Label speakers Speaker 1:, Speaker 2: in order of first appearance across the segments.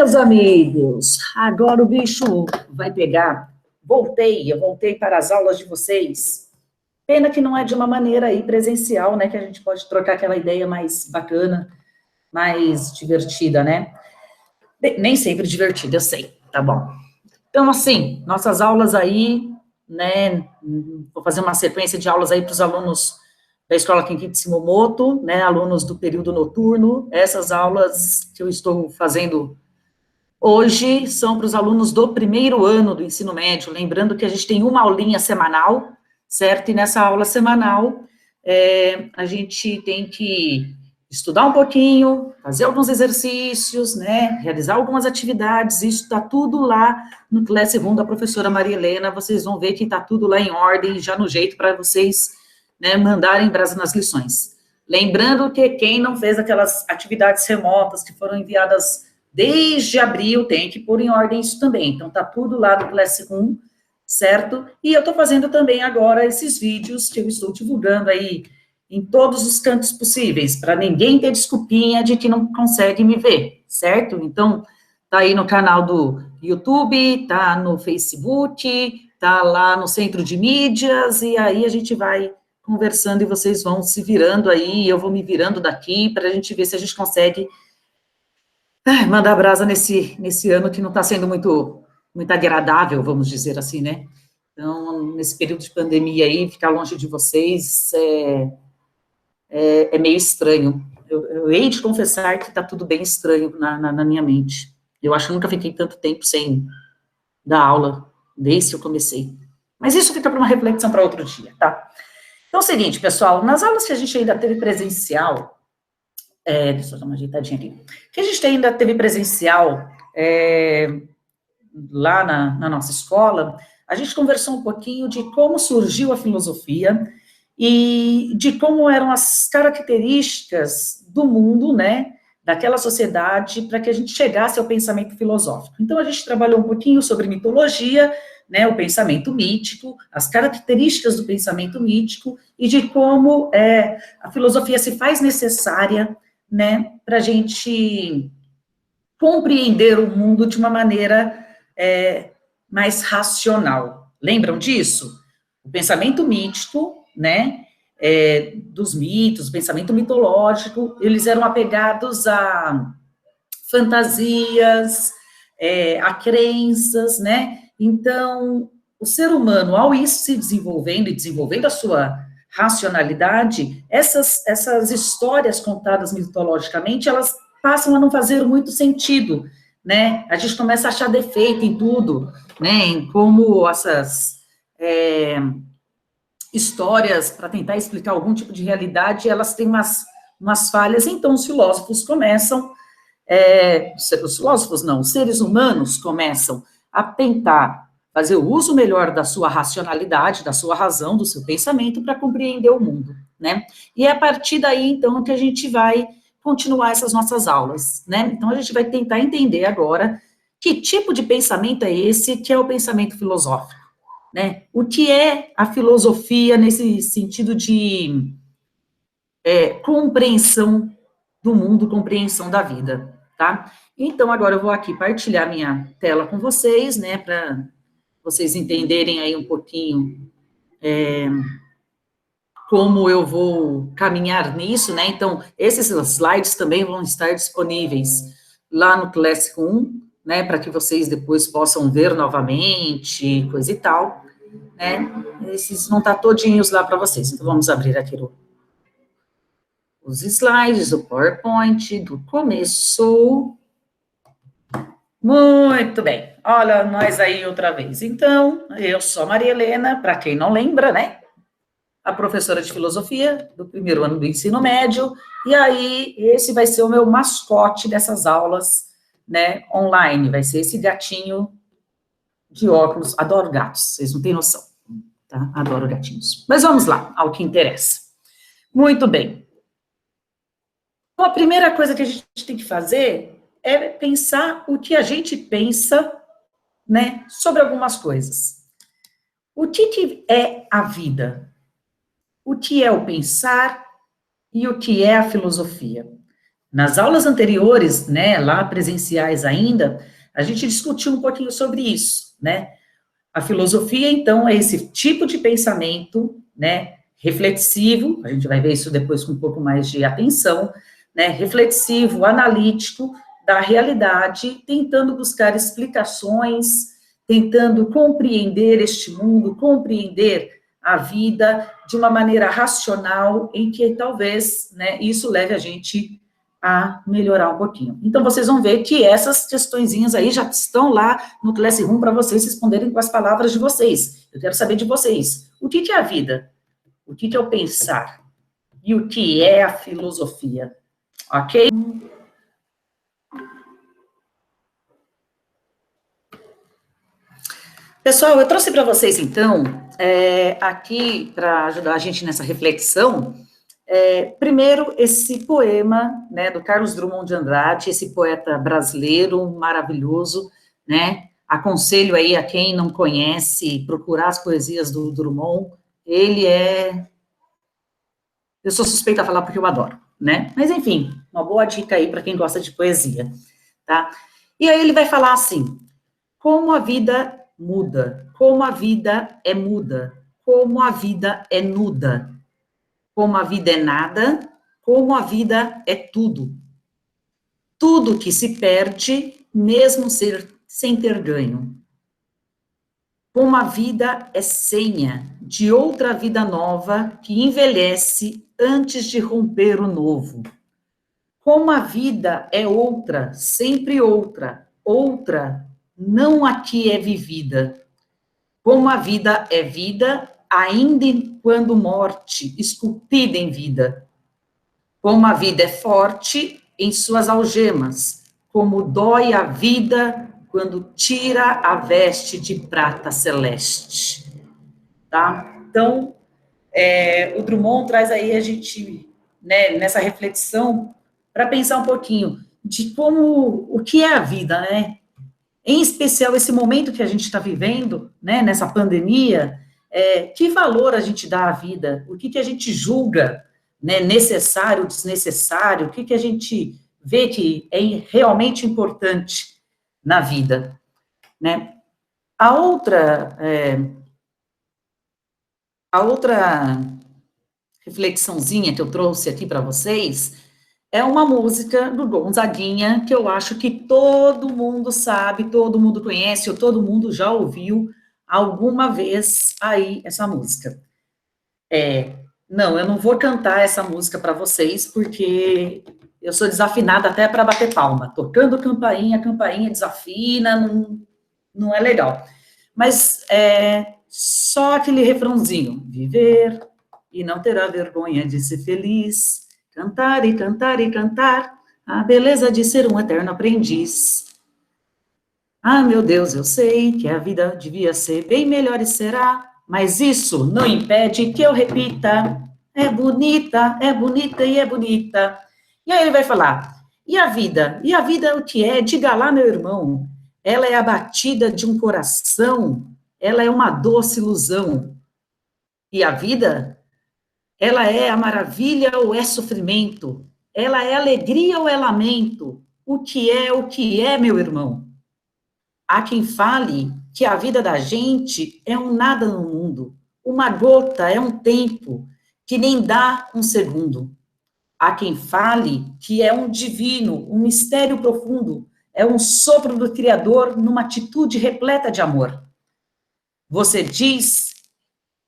Speaker 1: Meus amigos, agora o bicho vai pegar. Eu voltei para as aulas de vocês. Pena que não é de uma maneira aí presencial, né? Que a gente pode trocar aquela ideia mais bacana, mais divertida, né? Nem sempre divertida, eu sei, tá bom. Então, assim, nossas aulas aí, né? Vou fazer uma sequência de aulas aí para os alunos da Escola Kenki Tsumomoto, né? Alunos do período noturno. Essas aulas que eu estou fazendo hoje são para os alunos do primeiro ano do ensino médio, lembrando que a gente tem uma aulinha semanal, certo? E nessa aula semanal, a gente tem que estudar um pouquinho, fazer alguns exercícios, né? Realizar algumas atividades, isso está tudo lá no Classroom da professora Maria Helena, vocês vão ver que está tudo lá em ordem, já no jeito para vocês, né, mandarem brasa nas lições. Lembrando que quem não fez aquelas atividades remotas que foram enviadas desde abril, tem que pôr em ordem isso também. Então, tá tudo lá no Classroom, certo? E eu tô fazendo também agora esses vídeos que eu estou divulgando aí em todos os cantos possíveis, para ninguém ter desculpinha de que não consegue me ver, certo? Então, tá aí no canal do YouTube, tá no Facebook, tá lá no Centro de Mídias, e aí a gente vai conversando e vocês vão se virando aí, eu vou me virando daqui, para a gente ver se a gente consegue mandar brasa nesse ano que não está sendo muito agradável, vamos dizer assim, né? Então, nesse período de pandemia aí, ficar longe de vocês é meio estranho. Eu hei de confessar que está tudo bem estranho na minha mente. Eu acho que nunca fiquei tanto tempo sem dar aula, desde que eu comecei. Mas isso fica para uma reflexão para outro dia, tá? Então, é o seguinte, pessoal, nas aulas que a gente ainda teve presencial, deixa eu dar uma ajeitadinha aqui. Que a gente ainda teve presencial lá na nossa escola, a gente conversou um pouquinho de como surgiu a filosofia e de como eram as características do mundo, né, daquela sociedade, para que a gente chegasse ao pensamento filosófico. Então, a gente trabalhou um pouquinho sobre mitologia, né, o pensamento mítico, as características do pensamento mítico e de como a filosofia se faz necessária, né, para a gente compreender o mundo de uma maneira mais racional. Lembram disso? O pensamento mítico, né, dos mitos, o pensamento mitológico, eles eram apegados a fantasias, a crenças, né? Então, o ser humano, ao ir se desenvolvendo e desenvolvendo a sua racionalidade, essas histórias contadas mitologicamente, elas passam a não fazer muito sentido, né? A gente começa a achar defeito em tudo, né? Em como essas histórias, para tentar explicar algum tipo de realidade, elas têm umas falhas, então os filósofos começam, os filósofos não, os seres humanos começam a tentar fazer o uso melhor da sua racionalidade, da sua razão, do seu pensamento, para compreender o mundo, né? E é a partir daí, então, que a gente vai continuar essas nossas aulas, né? Então, a gente vai tentar entender agora que tipo de pensamento é esse, que é o pensamento filosófico, né? O que é a filosofia nesse sentido de compreensão do mundo, compreensão da vida, tá? Então, agora eu vou aqui partilhar minha tela com vocês, né, para vocês entenderem aí um pouquinho como eu vou caminhar nisso, né? Então, esses slides também vão estar disponíveis lá no Classroom, né, para que vocês depois possam ver novamente, coisa e tal, né? Esses vão estar todinhos lá para vocês. Então, vamos abrir aqui os slides, o PowerPoint do começo. Muito bem. Olha, nós aí outra vez. Então, eu sou a Maria Helena, para quem não lembra, né? A professora de filosofia do primeiro ano do ensino médio, e aí esse vai ser o meu mascote dessas aulas, né, online, vai ser esse gatinho de óculos, adoro gatos, vocês não têm noção, tá? Adoro gatinhos. Mas vamos lá, ao que interessa. Muito bem. Então, a primeira coisa que a gente tem que fazer é pensar o que a gente pensa, né, sobre algumas coisas. O que é a vida? O que é o pensar e o que é a filosofia, Nas aulas anteriores, né, lá presenciais ainda, a gente discutiu um pouquinho sobre isso, né? A filosofia, então, é esse tipo de pensamento, né, reflexivo, a gente vai ver isso depois com um pouco mais de atenção, né, reflexivo, analítico da realidade, tentando buscar explicações, tentando compreender este mundo, compreender a vida de uma maneira racional, em que talvez, né, isso leve a gente a melhorar um pouquinho. Então, vocês vão ver que essas questõezinhas aí já estão lá no Classroom para vocês responderem com as palavras de vocês. Eu quero saber de vocês, o que é a vida? O que é o pensar? E o que é a filosofia? Ok? Pessoal, eu trouxe para vocês, então, aqui, para ajudar a gente nessa reflexão, primeiro, esse poema, né, do Carlos Drummond de Andrade, esse poeta brasileiro maravilhoso, né, aconselho aí a quem não conhece, procurar as poesias do Drummond, eu sou suspeita a falar porque eu adoro, né, mas enfim, uma boa dica aí para quem gosta de poesia, tá? E aí ele vai falar assim, como a vida muda, como a vida é muda, como a vida é nuda, como a vida é nada, como a vida é tudo. Tudo que se perde, mesmo sem ter ganho. Como a vida é senha de outra vida nova que envelhece antes de romper o novo. Como a vida é outra, sempre outra, outra, não a que é vivida. Como a vida é vida, ainda quando morte, esculpida em vida. Como a vida é forte em suas algemas, como dói a vida quando tira a veste de prata celeste. Tá? Então, o Drummond traz aí a gente, né, nessa reflexão, para pensar um pouquinho de o que é a vida, né? Em especial esse momento que a gente está vivendo, né, nessa pandemia, que valor a gente dá à vida? O que a gente julga, né, necessário, desnecessário? O que a gente vê que é realmente importante na vida, né? A outra, a outra reflexãozinha que eu trouxe aqui para vocês é uma música do Gonzaguinha, que eu acho que todo mundo sabe, todo mundo conhece, ou todo mundo já ouviu alguma vez aí essa música. Não, eu não vou cantar essa música para vocês, porque eu sou desafinada até para bater palma. Tocando campainha, a campainha desafina, não é legal. Mas só aquele refrãozinho. Viver e não terá vergonha de ser feliz. Cantar e cantar e cantar, a beleza de ser um eterno aprendiz. Ah, meu Deus, eu sei que a vida devia ser bem melhor e será, mas isso não impede que eu repita. É bonita, é bonita e é bonita. E aí ele vai falar, e a vida? E a vida é o que é? Diga lá, meu irmão. Ela é a batida de um coração, ela é uma doce ilusão. E a vida? Ela é a maravilha ou é sofrimento? Ela é alegria ou é lamento? O que é, meu irmão? Há quem fale que a vida da gente é um nada no mundo, uma gota é um tempo que nem dá um segundo. Há quem fale que é um divino, um mistério profundo, é um sopro do Criador numa atitude repleta de amor. Você diz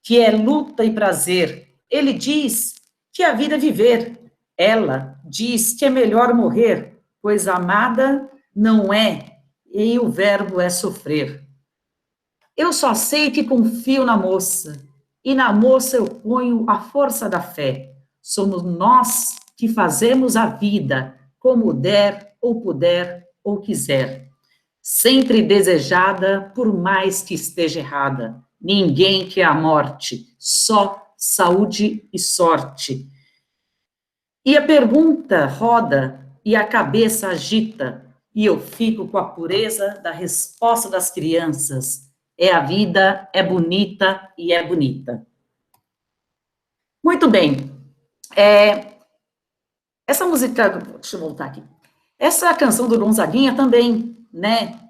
Speaker 1: que é luta e prazer, ele diz que a vida é viver, ela diz que é melhor morrer, pois amada não é, e o verbo é sofrer. Eu só sei que confio na moça, e na moça eu ponho a força da fé. Somos nós que fazemos a vida, como der, ou puder, ou quiser. Sempre desejada, por mais que esteja errada. Ninguém quer a morte, só saúde e sorte. E a pergunta roda, e a cabeça agita, e eu fico com a pureza da resposta das crianças. É a vida, é bonita e é bonita. Muito bem. Essa música, deixa eu voltar aqui. Essa canção do Gonzaguinha também, né,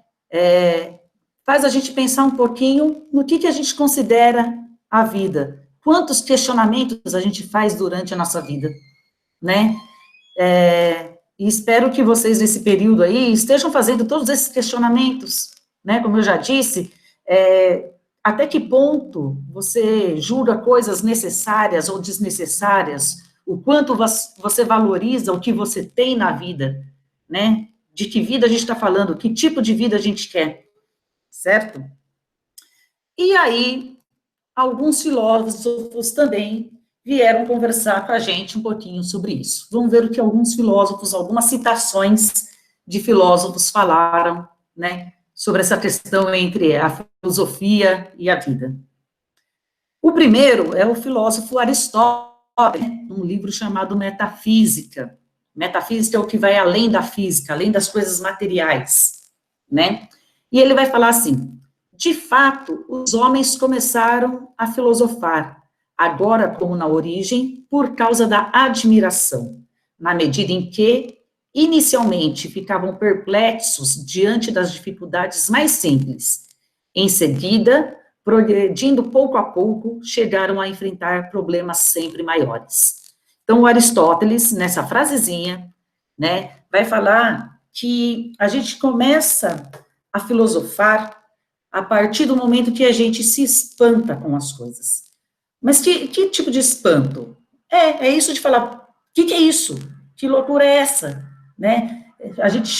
Speaker 1: faz a gente pensar um pouquinho no que a gente considera a vida. Quantos questionamentos a gente faz durante a nossa vida, né? E espero que vocês, nesse período aí, estejam fazendo todos esses questionamentos, né? Como eu já disse, até que ponto você julga coisas necessárias ou desnecessárias, o quanto você valoriza o que você tem na vida, né? De que vida a gente está falando, que tipo de vida a gente quer, certo? E aí, alguns filósofos também vieram conversar com a gente um pouquinho sobre isso. Vamos ver o que alguns filósofos, algumas citações de filósofos falaram, né, sobre essa questão entre a filosofia e a vida. O primeiro é o filósofo Aristóteles, num livro chamado Metafísica. Metafísica é o que vai além da física, além das coisas materiais, né? E ele vai falar assim: de fato, os homens começaram a filosofar, agora como na origem, por causa da admiração, na medida em que, inicialmente, ficavam perplexos diante das dificuldades mais simples. Em seguida, progredindo pouco a pouco, chegaram a enfrentar problemas sempre maiores. Então, o Aristóteles, nessa frasezinha, né, vai falar que a gente começa a filosofar a partir do momento que a gente se espanta com as coisas. Mas que tipo de espanto? É isso de falar, o que é isso? Que loucura é essa? Né? A gente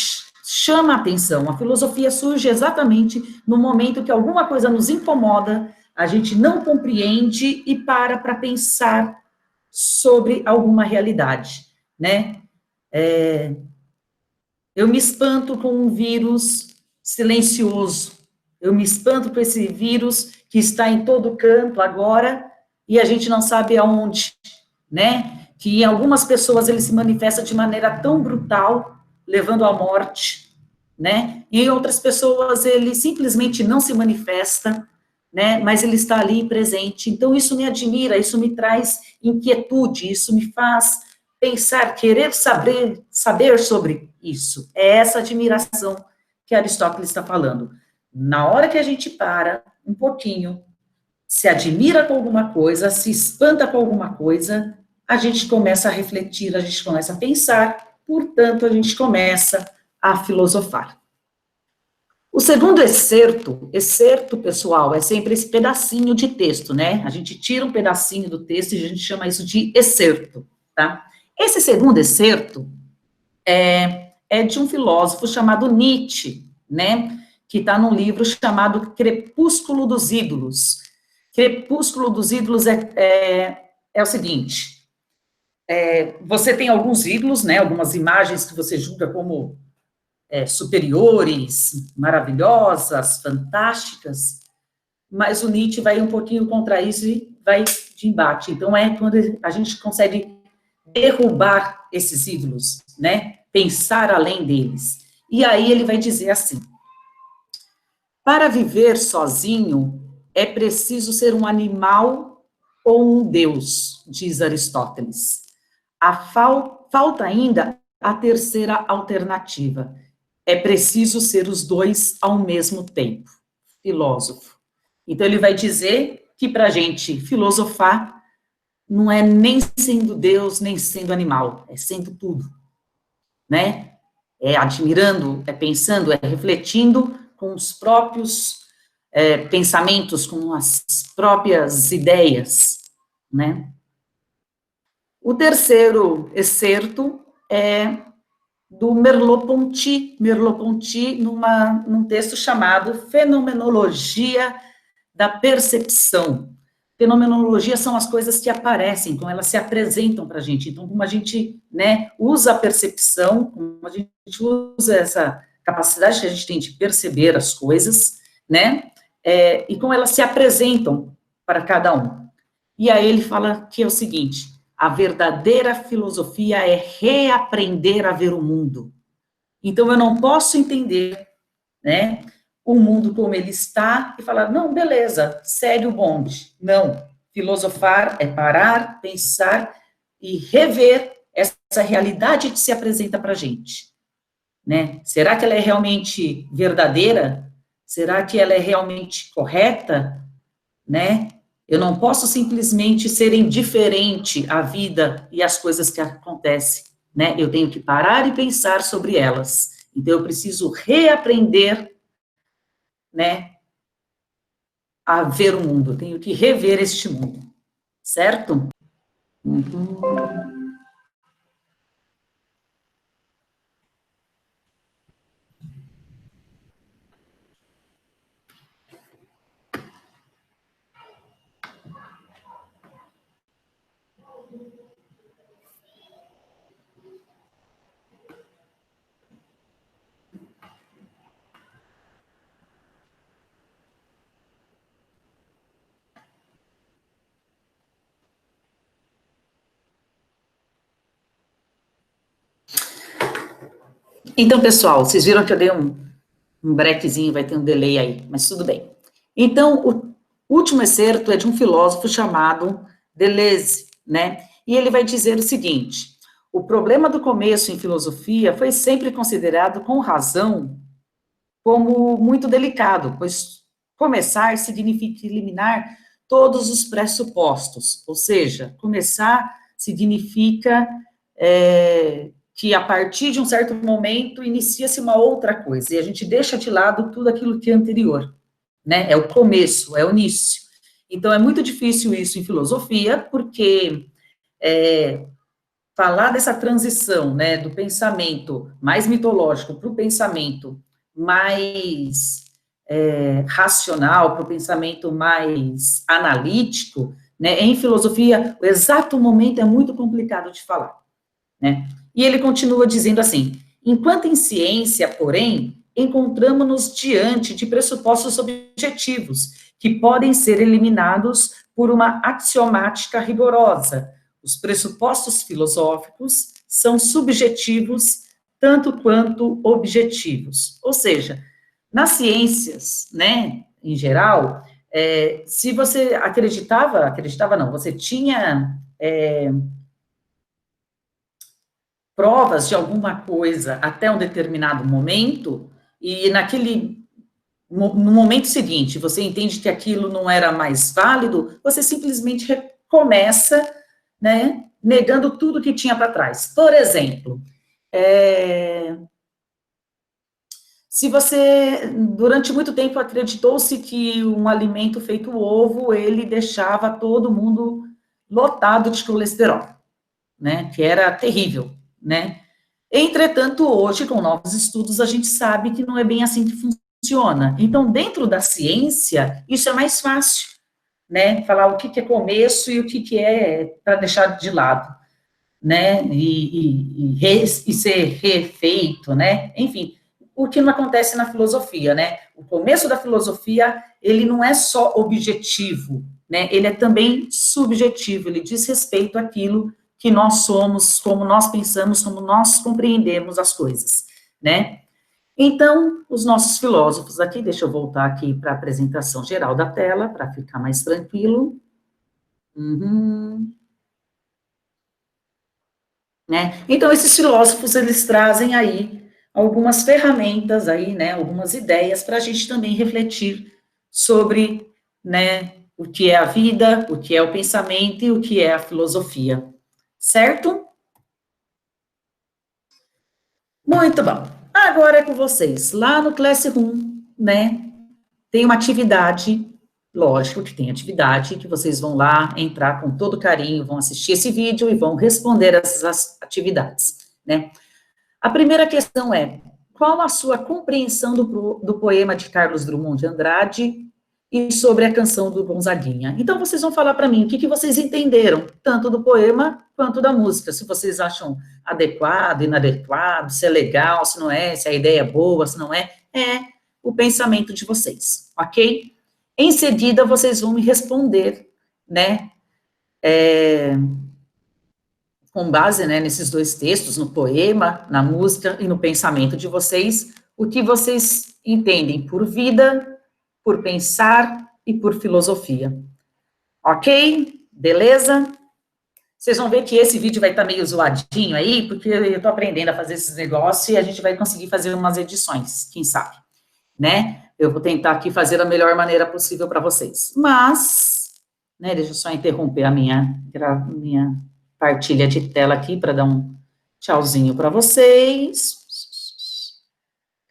Speaker 1: chama a atenção, a filosofia surge exatamente no momento que alguma coisa nos incomoda, a gente não compreende e para pensar sobre alguma realidade, né? Eu me espanto com um vírus silencioso, eu me espanto com esse vírus que está em todo canto agora e a gente não sabe aonde, né? Que em algumas pessoas ele se manifesta de maneira tão brutal, levando à morte, né? E em outras pessoas ele simplesmente não se manifesta, né? Mas ele está ali presente. Então isso me admira, isso me traz inquietude, isso me faz pensar, querer saber sobre isso. É essa admiração que Aristóteles está falando. Na hora que a gente para um pouquinho, se admira com alguma coisa, se espanta com alguma coisa, a gente começa a refletir, a gente começa a pensar, portanto, a gente começa a filosofar. O segundo excerto, pessoal, é sempre esse pedacinho de texto, né? A gente tira um pedacinho do texto e a gente chama isso de excerto, tá? Esse segundo excerto é de um filósofo chamado Nietzsche, né? Que está num livro chamado Crepúsculo dos Ídolos. Crepúsculo dos Ídolos é o seguinte: você tem alguns ídolos, né? Algumas imagens que você julga como superiores, maravilhosas, fantásticas, mas o Nietzsche vai um pouquinho contra isso e vai de embate. Então, é quando a gente consegue derrubar esses ídolos, né? Pensar além deles. E aí ele vai dizer assim: para viver sozinho, é preciso ser um animal ou um deus, diz Aristóteles. Falta ainda a terceira alternativa. É preciso ser os dois ao mesmo tempo. Filósofo. Então, ele vai dizer que para a gente filosofar não é nem sendo Deus, nem sendo animal, é sendo tudo, né? É admirando, é pensando, é refletindo com os próprios pensamentos, com as próprias ideias, né? O terceiro excerto é do Merleau-Ponty, num texto chamado Fenomenologia da Percepção. Fenomenologia são as coisas que aparecem, como elas se apresentam para a gente. Então, como a gente, né, usa a percepção, como a gente usa essa capacidade que a gente tem de perceber as coisas, né, e como elas se apresentam para cada um. E aí ele fala que é o seguinte: a verdadeira filosofia é reaprender a ver o mundo. Então, eu não posso entender, né, o mundo como ele está e falar, não, beleza, segue o bonde. Não, filosofar é parar, pensar e rever essa realidade que se apresenta para a gente, né? Será que ela é realmente verdadeira? Será que ela é realmente correta, né? Eu não posso simplesmente ser indiferente à vida e às coisas que acontecem, né? Eu tenho que parar e pensar sobre elas. Então, eu preciso reaprender, né, a ver o mundo. Eu tenho que rever este mundo, certo? Uhum. Então, pessoal, vocês viram que eu dei um brequezinho, vai ter um delay aí, mas tudo bem. Então, o último excerto é de um filósofo chamado Deleuze, né? E ele vai dizer o seguinte: o problema do começo em filosofia foi sempre considerado, com razão, como muito delicado, pois começar significa eliminar todos os pressupostos, ou seja, começar significa que a partir de um certo momento inicia-se uma outra coisa, e a gente deixa de lado tudo aquilo que é anterior, né? É o começo, é o início. Então, é muito difícil isso em filosofia, porque falar dessa transição, né, do pensamento mais mitológico para o pensamento mais racional, para o pensamento mais analítico, né, em filosofia, o exato momento é muito complicado de falar, né? E ele continua dizendo assim: enquanto em ciência, porém, encontramos-nos diante de pressupostos objetivos, que podem ser eliminados por uma axiomática rigorosa. Os pressupostos filosóficos são subjetivos tanto quanto objetivos. Ou seja, nas ciências, né, em geral, se você acreditava não, você tinha provas de alguma coisa até um determinado momento, e no momento seguinte, você entende que aquilo não era mais válido, você simplesmente recomeça, né, negando tudo que tinha para trás. Por exemplo, se você, durante muito tempo, acreditou-se que um alimento feito ovo, ele deixava todo mundo lotado de colesterol, né, que era terrível, né? Entretanto, hoje, com novos estudos, a gente sabe que não é bem assim que funciona. Então, dentro da ciência, isso é mais fácil, né? Falar o que é começo e o que é para deixar de lado, né? E ser refeito, né? Enfim, o que não acontece na filosofia, né? O começo da filosofia, ele não é só objetivo, né? Ele é também subjetivo, ele diz respeito àquilo que nós somos, como nós pensamos, como nós compreendemos as coisas, né? Então, os nossos filósofos aqui, deixa eu voltar aqui para a apresentação geral da tela, para ficar mais tranquilo. Uhum. Né? Então, esses filósofos, eles trazem aí algumas ferramentas aí, né, algumas ideias para a gente também refletir sobre, né, o que é a vida, o que é o pensamento e o que é a filosofia, certo? Muito bom. Agora é com vocês. Lá no Classroom, né, tem uma atividade, lógico que tem atividade, que vocês vão lá entrar com todo carinho, vão assistir esse vídeo e vão responder essas atividades, né? A primeira questão é: qual a sua compreensão do poema de Carlos Drummond de Andrade e sobre a canção do Gonzaguinha? Então, vocês vão falar para mim o que vocês entenderam, tanto do poema quanto da música, se vocês acham adequado, inadequado, se é legal, se não é, se a ideia é boa, se não é, o pensamento de vocês, ok? Em seguida, vocês vão me responder, né, com base, né, nesses dois textos, no poema, na música e no pensamento de vocês, o que vocês entendem por vida, por pensar e por filosofia. Ok? Beleza? Vocês vão ver que esse vídeo vai estar meio zoadinho aí, porque eu estou aprendendo a fazer esses negócios e a gente vai conseguir fazer umas edições, quem sabe, né? Eu vou tentar aqui fazer da melhor maneira possível para vocês. Mas, né, deixa eu só interromper a minha partilha de tela aqui para dar um tchauzinho para vocês.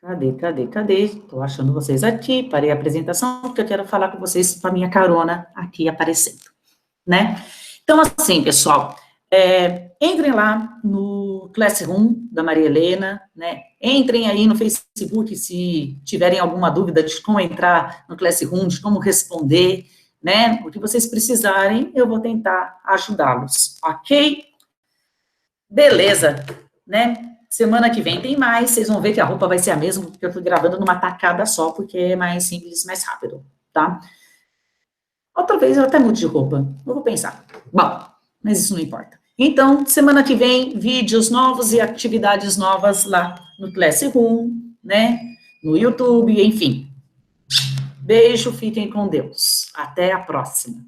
Speaker 1: Cadê? Estou achando vocês aqui, parei a apresentação, porque eu quero falar com vocês com a minha carona aqui aparecendo, né? Então, assim, pessoal, entrem lá no Classroom da Maria Helena, né? Entrem aí no Facebook se tiverem alguma dúvida de como entrar no Classroom, de como responder, né? O que vocês precisarem, eu vou tentar ajudá-los, ok? Beleza, né? Semana que vem tem mais, vocês vão ver que a roupa vai ser a mesma, porque eu tô gravando numa tacada só, porque é mais simples, mais rápido, tá? Outra vez eu até mudo de roupa, eu vou pensar. Bom, mas isso não importa. Então, semana que vem, vídeos novos e atividades novas lá no Classroom, né? No YouTube, enfim. Beijo, fiquem com Deus. Até a próxima.